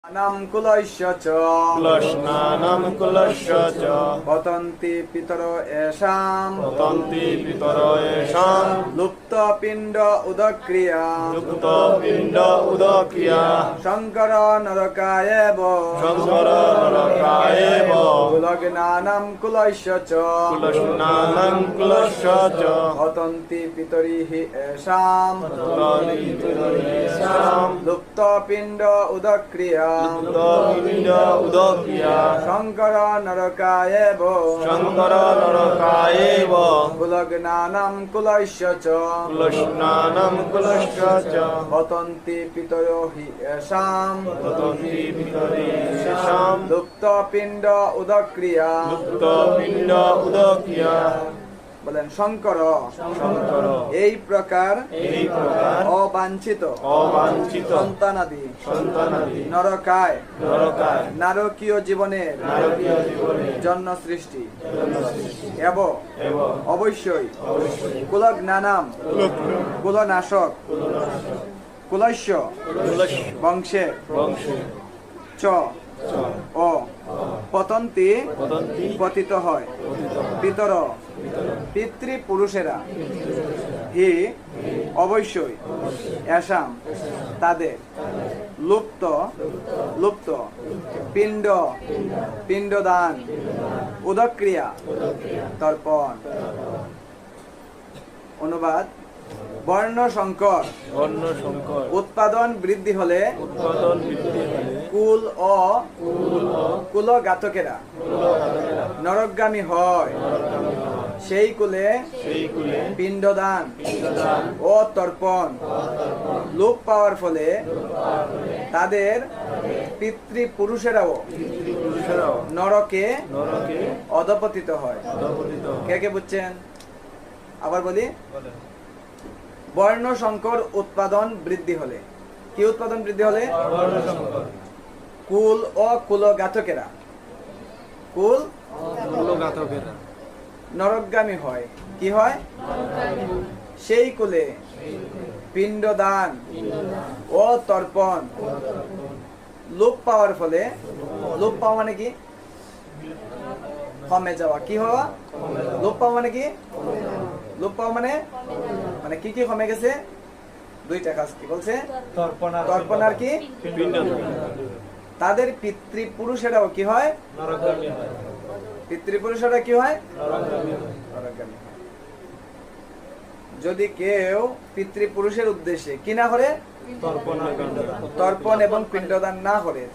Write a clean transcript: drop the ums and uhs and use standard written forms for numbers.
নাম কুলস্য চ কুলস্নানম কুলস্য চ পতন্তি পিতর এষাম পতন্তি পিতর এষাং লুপ্ত পিণ্ড উদক্রিয়া যুক্ত পিণ্ড উদক্রিয়া শঙ্কর নরকায়েব শঙ্কর নরকায়েব কুলগ্নানাম কুলস্য চ কুলস্নানম কুলস্য চ পতন্তি পিতরিহি এষাম পতন্তি পিতর এষাং লুপ্ত পিণ্ড উদক্রিয়া যুক্ত পিণ্ড উদক্রিয়া শঙ্কর নরকায়েব শঙ্কর নরকায়েব কুলগ্নানাম কুলস্য চ কুলস্নানম কুলস্য চ পতন্তি পিতরিহি এষাম পতন্তি পিতর এষাং লুপ্ত পিণ্ড উদক্রিয়া যুক্ত পিণ্ড উদক্রিয়া বলেন শঙ্কর শঙ্কর এই প্রকার এই প্রকার অবাঞ্ছিত অবাঞ্ছিত সন্তানাদি সন্তানাদি নরকায় নরকায় নারকীয় জীবনের নারকীয় জীবনে জন্য সৃষ্টি এবং অবশ্যই কুলগ্নানাম কুলনাশক কুলস্য বংশে বংশে চ ও পতন্তি পতন্তি পতিত হয় পিতর পিতৃপুরুষেরা হি অবশ্যই এসাম তাদের লুপ্ত লুপ্ত পিণ্ড পিণ্ডদান উদক্রিয়া তর্পণ অনুবাদ বর্ণ সংকর বর্ণ সংকর উৎপাদন বৃদ্ধি হলে উৎপাদন বৃদ্ধি হলে কুল ও কুলঘাতকেরা নরকগামী হয় সেই কুলে সেই কুলে পিণ্ডদান ও তর্পণ লোপ পাওয়ার ফলে তাদের পিতৃপুরুষেরাও পুরুষেরাও নরকে নরকে অধপতিত হয় অধপতিত কে কে বুঝছেন আবার বলি বর্ণ সংকর উৎপাদন বৃদ্ধি হলে কি উৎপাদন বৃদ্ধি হলে বর্ণ সংকর কুল ও কুলঘাতকেরা কুল কুলঘাতকেরা নরকগামী হয় কি হয় সেই কুলে পিণ্ডদান ও তর্পণ লোপ পাওয়ার ফলে লোপ পাওয়া মানে কি কমে যাওয়া কি হওয়া লোপ পাওয়া মানে কি লোপ পাওয়া মানে মানে কি কি কমে গেছে দুইটা কাজ কি বলছে তর্পণ আর কি পিণ্ড তাদের পিতৃপুরুষেরাও কি হয় নরকগামী হয় পিতৃপুরুষেরা কি হয় নরকগামী হয় নরকগামী হয়। যদি কেউ পিতৃপুরুষের উদ্দেশ্যে কি না করে তর্পণ আর পিণ্ডদান তর্পণ এবং পিণ্ডদান না করে